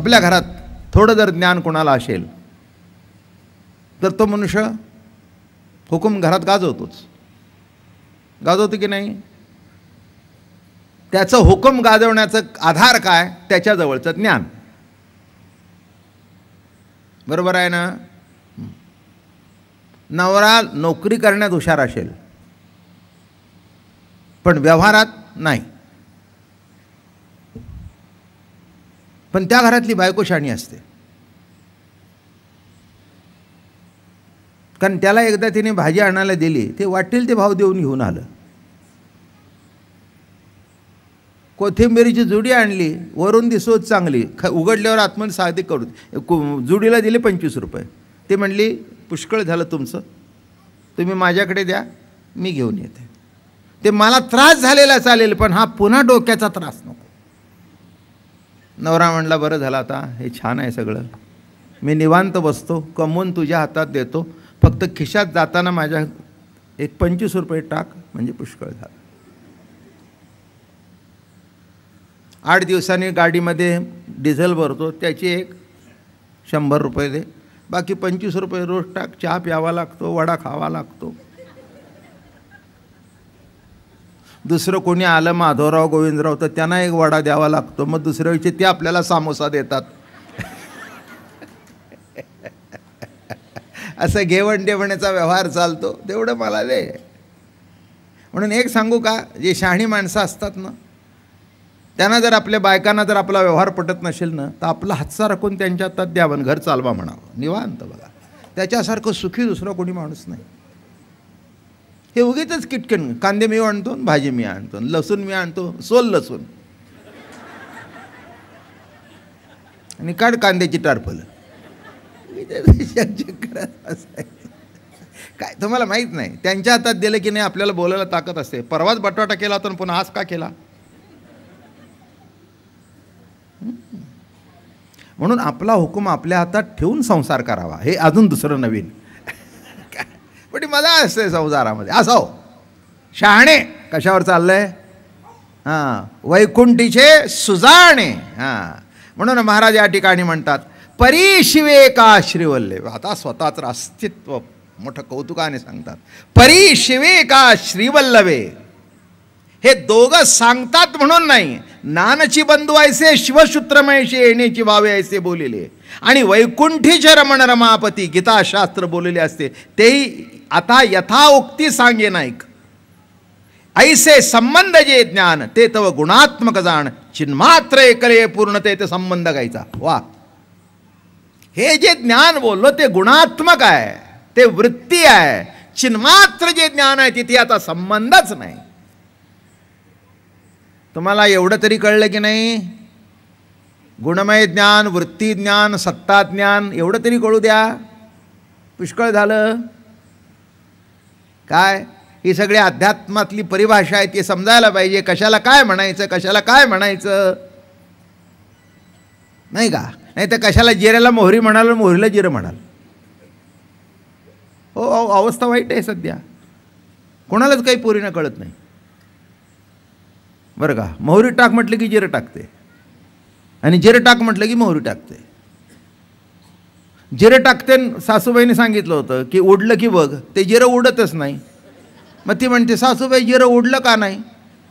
आपल्या घरात थोडं जर ज्ञान कोणाला असेल तर तो मनुष्य हुकूम घरात गाजवतोच, गाजवतो की नाही? त्याचं हुकूम गाजवण्याचं आधार काय? त्याच्याजवळचं ज्ञान. बरोबर आहे ना? नवरा नोकरी करण्यात हुशार असेल पण व्यवहारात नाही, पण त्या घरातली बायको शाणी असते. कारण त्याला एकदा तिने भाजी आणायला दिली, ते वाटेल ते भाव देऊन घेऊन आलं. कोथिंबीरीची जुडी आणली, वरून दिसत चांगली, उघडल्यावर आतमध्ये साधी करू, जुडीला दिले 25 रुपये. ते म्हणली पुष्कळ झालं तुमचं, तुम्ही माझ्याकडे द्या, मी घेऊन येते. ते मला त्रास झालेला चालेल पण हा पुन्हा डोक्याचा त्रास नको. नवरा म्हणला बरं झालं, आता हे छान आहे सगळं, मी निवांत बसतो, कमवून तुझ्या हातात देतो, फक्त खिशात जाताना माझ्या एक 25 रुपये टाक, म्हणजे पुष्कळ झालं. 8 दिवसांनी गाडीमध्ये डिझेल भरतो, त्याची एक 100 रुपये दे, बाकी 25 रुपये रोज टाक. चहा प्यावा लागतो, वडा खावा लागतो. दुसरं कोणी आलं माधवराव गोविंदराव तर त्यांना एक वडा द्यावा लागतो, मग दुसऱ्या वेळी ते आपल्याला सामोसा देतात. असं घेवण देवण्याचा व्यवहार चालतो. तेवढं मला दे. म्हणून एक सांगू का, जे शहाणी माणसं असतात ना, त्यांना जर आपल्या बायकांना जर आपला व्यवहार पटत नसेल ना, तर आपला हातचा राखून त्यांच्या हातात द्यावं, घर चालवा म्हणावं, निवांत बघा. त्याच्यासारखं सुखी दुसरा कोणी माणूस नाही. हे उगीच किटकन, कांदे मी आणतो, भाजी मी आणतो, लसूण मी आणतो, सोल लसूण आणि काढ कांद्याची टारफल. काय तुम्हाला माहीत नाही, त्यांच्या हातात दिलं की नाही आपल्याला बोलायला ताकद असते. परवाच बटाटा केला होता पुन्हा आज का केला? म्हणून आपला हुकूम आपल्या हातात ठेवून संसार करावा, हे अजून दुसरं नवीन. पण मजा असते संसारामध्ये. असाव शहाणे कशावर चाललंय? हां, वैकुंठीचे सुजाणे. हां, म्हणून महाराज या ठिकाणी म्हणतात परी का श्रीवल्ले. आता स्वतःच अस्तित्व मोठं कौतुकाने सांगतात. परी का श्रीवल्लभे. हे दोघं सांगतात म्हणून नाही, नानची बंधू ऐसे शिवसूत्रमयशी येण्याची वावे ऐसे बोलिले आणि वैकुंठीचे रमण रमापती गीताशास्त्र बोललेले असते, तेही आता यथाउक्ती सांगे नाईक. ऐसे संबंध जे ज्ञान ते तव गुणात्मक जाण, चिन्मात्र एकले पूर्णते ते संबंध गायचा. वा, हे जे ज्ञान बोललो ते गुणात्मक आहे, ते वृत्ती आहे. चिन्मात्र जे ज्ञान आहे तिथे आता संबंधच नाही. तुम्हाला एवढं तरी कळलं की नाही? गुणमय ज्ञान, वृत्ती ज्ञान, सत्ता ज्ञान एवढं तरी कळू द्या, पुष्कळ झालं. काय ही सगळी अध्यात्मातली परिभाषा आहे, ती समजायला पाहिजे. कशाला काय म्हणायचं, कशाला काय म्हणायचं, नाही का? नाही तर कशाला जिऱ्याला मोहरी म्हणाल, मोहरीला जिरं म्हणाल. हो, अवस्था वाईट आहे सध्या. कोणालाच काही पोरीनं कळत नाही बरं का. मोहरी टाक म्हटलं की जिरं टाकते, आणि जिरं टाक म्हटलं की मोहरी टाकते. जिरं टाकते. सासूबाईने सांगितलं होतं की उडलं की बघ, ते जिरं उडतच नाही. मग ती म्हणते सासूबाई जिरं उडलं का नाही,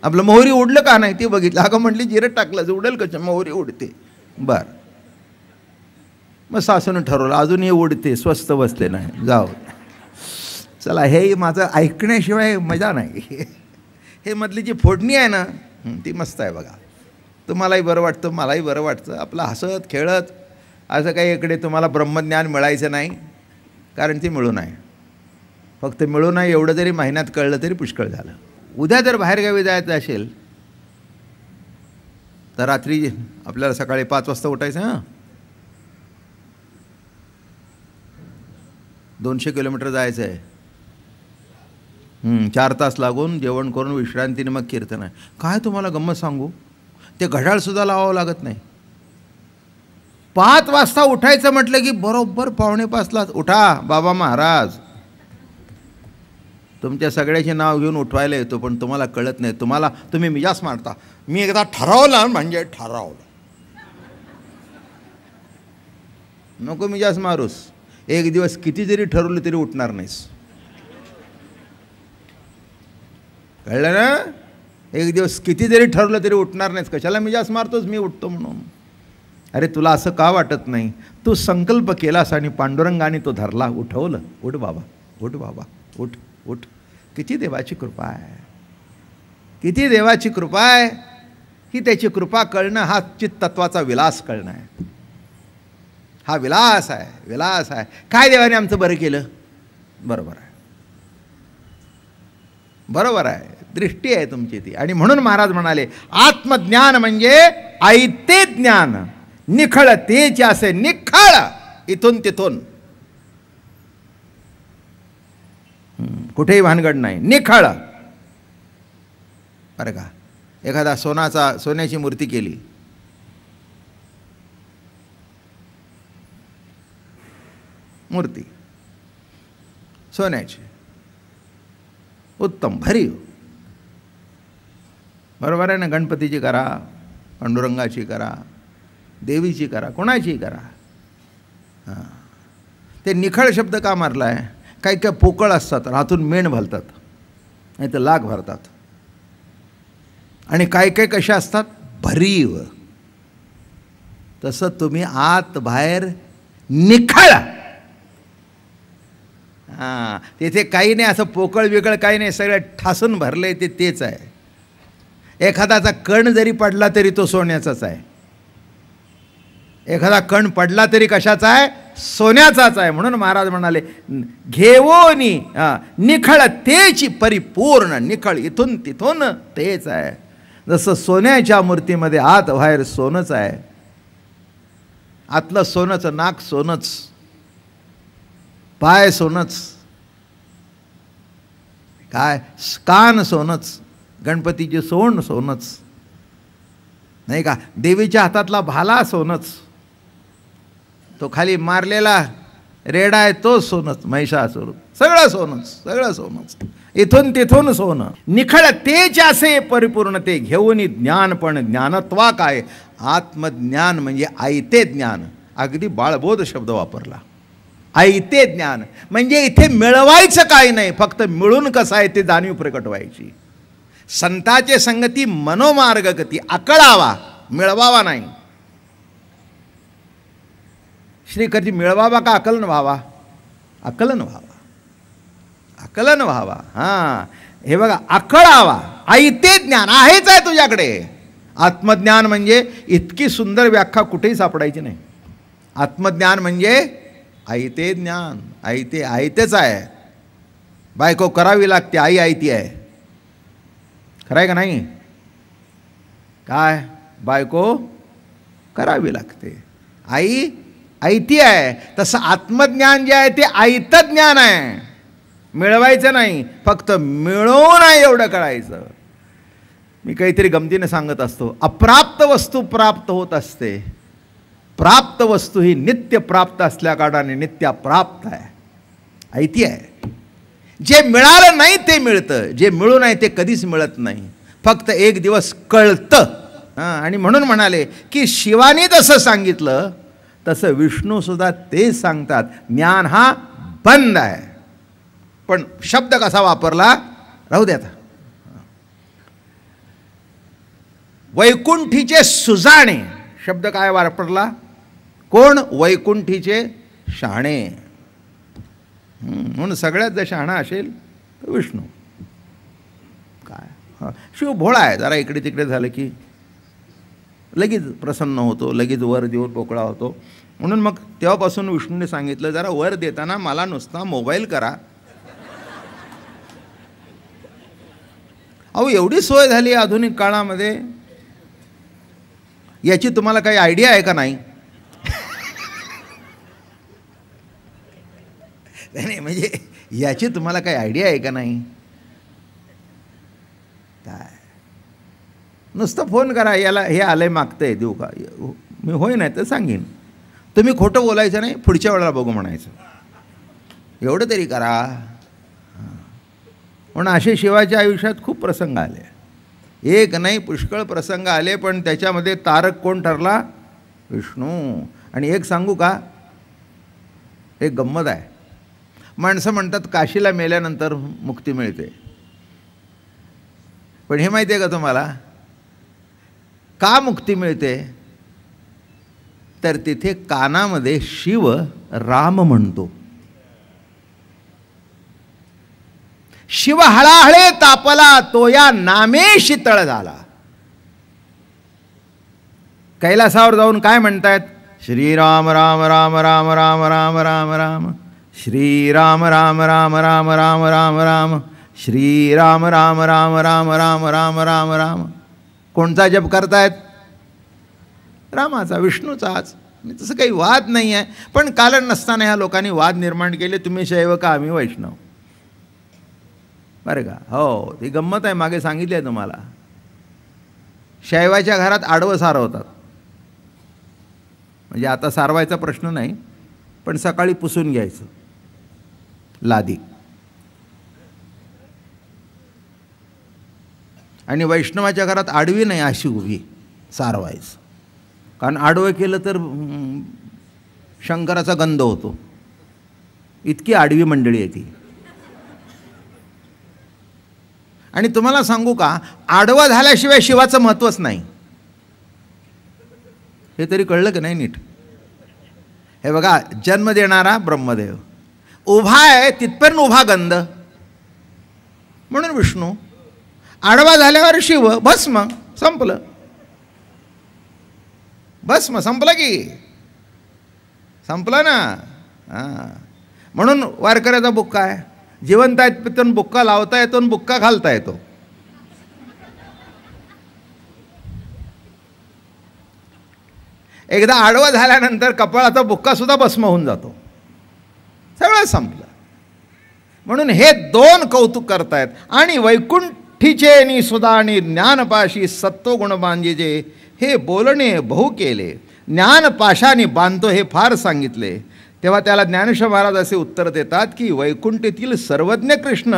आपलं मोहरी उडलं का नाही, ती बघितलं. अगं म्हटली जिरं टाकलं उडेल कसं, मोहरी उडते. बरं, मग सासूनं ठरवलं अजूनही उडते, स्वस्त बसते नाही, जाऊ चला. हे माझं ऐकण्याशिवाय मजा नाही. हे मधली जी फोडणी आहे ना, ती मस्त आहे बघा. तुम्हालाही बरं वाटतं, मलाही बरं वाटतं. आपलं हसत खेळत असं काही इकडे तुम्हाला ब्रह्मज्ञान मिळायचं नाही, कारण ती मिळू नये. फक्त मिळू नये एवढं जरी महिन्यात कळलं तरी पुष्कळ झालं. उद्या जर बाहेरगावी जायचं असेल तर रात्री आपल्याला सकाळी 5 वाजता उठायचं. हां, 200 किलोमीटर जायचं आहे. 4 तास लागून जेवण करून विश्रांतीने मग कीर्तन आहे. काय तुम्हाला गंमत सांगू, ते घड्याळसुद्धा लावावं लागत नाही. 5 वाजता उठायचं म्हटलं की बरोबर 4:45 उठा बाबा महाराज. तुमच्या सगळ्याचे नाव घेऊन उठवायला येतो, पण तुम्हाला कळत नाही. तुम्ही मिजाज मारता. मी एकदा ठरवलं म्हणजे ठरवलं. नको मिजाज मारूस. एक दिवस किती जरी ठरवलं तरी उठणार नाहीस. कळलं ना? एक दिवस किती जरी ठरवलं तरी उठणार नाहीस. कशाला मिजाज मारतोस मी उठतो म्हणून? अरे तुला असं का वाटत नाही? तू संकल्प केलास आणि पांडुरंगाने तो धरला, उठवलं. उठ बाबा, उठ बाबा, उठ उठ. किती देवाची कृपा आहे, किती देवाची कृपा आहे. ही त्याची कृपा कळणं हा चित्तत्वाचा विलास कळणं आहे. हा विलास आहे, विलास आहे. काय देवाने आमचं बरं केलं? बरोबर आहे, बरोबर आहे. दृष्टी आहे तुमची ती. आणि म्हणून महाराज म्हणाले आत्मज्ञान म्हणजे ऐते ज्ञान, निखळ तेच असे. निखळ इथून तिथून कुठेही भानगड नाही, निखळ. बरं का? एखादा सोन्याची मूर्ती केली, मूर्ती सोन्याची, उत्तम, भरीव, बरोबर आहे ना? गणपतीची करा, पांडुरंगाची करा, देवीची करा, कोणाचीही करा. हां, ते निखळ शब्द का मारला आहे? काही काय पोकळ असतात, हातून मेण भरतात, नाही तर लाग भरतात. आणि काय काय कशा असतात? भरीव. तसं तुम्ही आत बाहेर निखळ. हां, तिथे काही नाही असं पोकळ बिकळ काही नाही, सगळं ठासून भरलंय ते तेच आहे. एखादाचा कण जरी पडला तरी तो सोन्याचाच आहे. एखादा कण पडला तरी कशाचा आहे? सोन्याचाच आहे. म्हणून महाराज म्हणाले घेवोनी निखळ तेची परिपूर्ण. निखळ इथून तिथून तेच आहे. जसं सोन्याच्या मूर्तीमध्ये आत बाहेर सोनंच आहे. आतलं सोनंच, नाक सोनंच, पाय सोनंच, काय कान सोनंच, गणपतीचे सोंड सोनंच, नाही का? देवीच्या हातातला भाला सोनंच, तो खाली मारलेला रेडा आहे तो सोनंच, महिषासुर, सगळं सोनंच, सगळं सोनंच, इथून तिथून सोनं. निखळ तेच असे परिपूर्ण ते घेऊन ज्ञान. पण ज्ञानत्वा काय? आत्मज्ञान म्हणजे ऐते ज्ञान. अगदी बाळबोध शब्द वापरला, ऐते ज्ञान. म्हणजे इथे मिळवायचं काय नाही, फक्त मिळून कसं आहे ते जाणीव प्रकट व्हायची. संताचे संगती मनोमार्ग गती. आकळावा, मिळवावा नाही. श्रीकरजी मिळवावा का आकलन व्हावा? आकलन व्हावा, आकलन व्हावा. हां, हे बघा, आकळावा. ऐते ज्ञान आहेच आहे तुझ्याकडे. आत्मज्ञान म्हणजे इतकी सुंदर व्याख्या कुठेही सापडायची नाही. आत्मज्ञान म्हणजे ऐते ज्ञान. ऐते ऐतेच आहे. बायको करावी लागते, आई ऐती आहे. खरं आहे का नाही? काय? बायको करावी लागते, आई ऐती आहे. तसं आत्मज्ञान जे आहे ते ऐतं ज्ञान आहे. मिळवायचं नाही, फक्त मिळवून आहे एवढं कळायचं. मी काहीतरी गमतीने सांगत असतो, अप्राप्त वस्तू प्राप्त होत असते. प्राप्त वस्तू ही नित्य प्राप्त असल्या कारणाने नित्य प्राप्त आहे, ऐती आहे. जे मिळालं नाही ते मिळतं, जे मिळू नाही ते कधीच मिळत नाही. फक्त एक दिवस कळतं. हां, आणि म्हणून म्हणाले की शिवाने जसं सांगितलं तसं विष्णूसुद्धा तेच सांगतात. ज्ञान हा बंद आहे. पण शब्द कसा वापरला? राहू द्या आता. वैकुंठीचे सुजाणे शब्द काय वापरला? कोण? वैकुंठीचे शहाणे. म्हणून सगळ्यात जर शहाणा असेल तर विष्णू. काय? हां, शिव भोळा आहे. जरा इकडे तिकडे झालं की लगेच प्रसन्न होतो, लगेच वर देऊन पोकळा होतो. म्हणून मग तेव्हापासून विष्णूने सांगितलं जरा वर देताना मला नुसता मोबाईल करा. अहो, एवढी सोय झाली आधुनिक काळामध्ये, याची तुम्हाला काही आयडिया आहे का नाही? नाही, म्हणजे याची तुम्हाला काही आयडिया आहे का नाही? काय नुसतं फोन करा, याला हे आलंय मागतंय देऊ का? मी होय नाही तर सांगेन. तुम्ही खोटं बोलायचं नाही, पुढच्या वेळेला बघू म्हणायचं. एवढं तरी करा. म्हणून असे शिवाच्या आयुष्यात खूप प्रसंग आले. एक नाही पुष्कळ प्रसंग आले, पण त्याच्यामध्ये तारक कोण ठरला? विष्णू. आणि एक सांगू का, एक गंमत आहे. माणसं म्हणतात काशीला मेल्यानंतर मुक्ती मिळते. पण हे माहिती आहे का तुम्हाला का मुक्ती मिळते? तर तिथे कानामध्ये शिव राम म्हणतो. शिव हळाहळे तापला तो या नामे शीतळ झाला. कैलासावर जाऊन काय म्हणतायत? श्रीराम राम राम राम राम राम राम राम, श्रीराम राम राम राम राम राम राम, श्रीराम राम राम राम राम राम राम राम. कोणता जप करतायत? रामाचा, विष्णूचाच. तसं काही वाद नाही आहे. पण कारण नसताना ह्या लोकांनी वाद निर्माण केले, तुम्ही शैव का आम्ही वैष्णव. बरं का? हो, ती गंमत आहे, मागे सांगितली आहे तुम्हाला. शैवाच्या घरात आडवं सारवतात. म्हणजे आता सारवायचा प्रश्न नाही, पण सकाळी पुसून घ्यायचं लादी. आणि वैष्णवाच्या घरात आडवी नाही, अशी उभी सारवायचं. कारण आडवं केलं तर शंकराचा गंध होतो. इतकी आडवी मंडळी आहे ती. आणि तुम्हाला सांगू का, आडवं झाल्याशिवाय शिवाचं महत्त्वच नाही. हे तरी कळलं की नाही नीट? हे बघा, जन्म देणारा ब्रह्मदेव उभा आहे, तिथपर्यंत उभा गंध म्हणून विष्णू. आडवा झाल्यावर शिव, भस्म, संपलं. भस्म संपलं की संपलं ना. हां, म्हणून वारकऱ्याचा बुक्का आहे. जिवंत आहेत पितून बुक्का लावता येतो आणि बुक्का घालता येतो. एकदा आडवं झाल्यानंतर कपाळाचा बुक्का सुद्धा भस्म होऊन जातो. सगळं संपलं. म्हणून हे दोन कौतुक करतायत. आणि वैकुंठीचे नि सुधा आणि ज्ञानपाशी सत्वगुण बांधीजे, हे बोलणे बहु केले. ज्ञानपाशाने बांधतो हे फार सांगितले. तेव्हा त्याला ज्ञानेश्वर महाराज असे उत्तर देतात की वैकुंठीतील सर्वज्ञ कृष्ण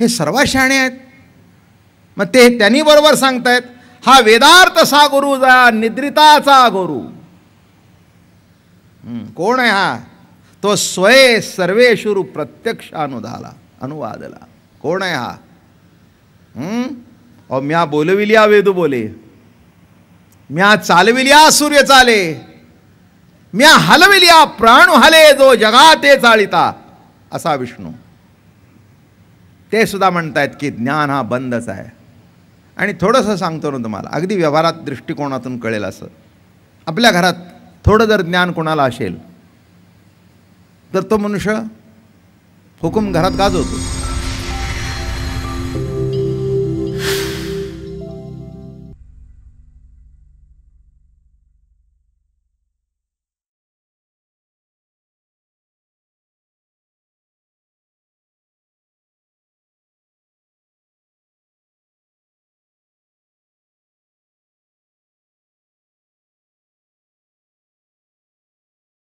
हे सर्व शहाणे आहेत. मग ते त्यांनी बरोबर सांगतायत, हा वेदार्थ सा गुरु जा निद्रिताचा गुरु. कोण आहे हा? तो स्वये सर्वेशुरु प्रत्यक्ष अनुवादला. कोण आहे हा? अहो, म्या बोलविल्या वेद बोले, म्या चालविल्या सूर्य चाले, म्या हलविल्या प्राण हले, जो जगाते चालिता असा विष्णू. ते सुद्धा म्हणतायत की ज्ञान हा बंदच आहे. आणि थोडंसं सांगतो ना तुम्हाला, अगदी व्यवहारात दृष्टिकोनातून कळेल असं. आपल्या घरात थोडं जर ज्ञान कोणाला असेल तर तो मनुष्य हुकूम घरात गाजवतो.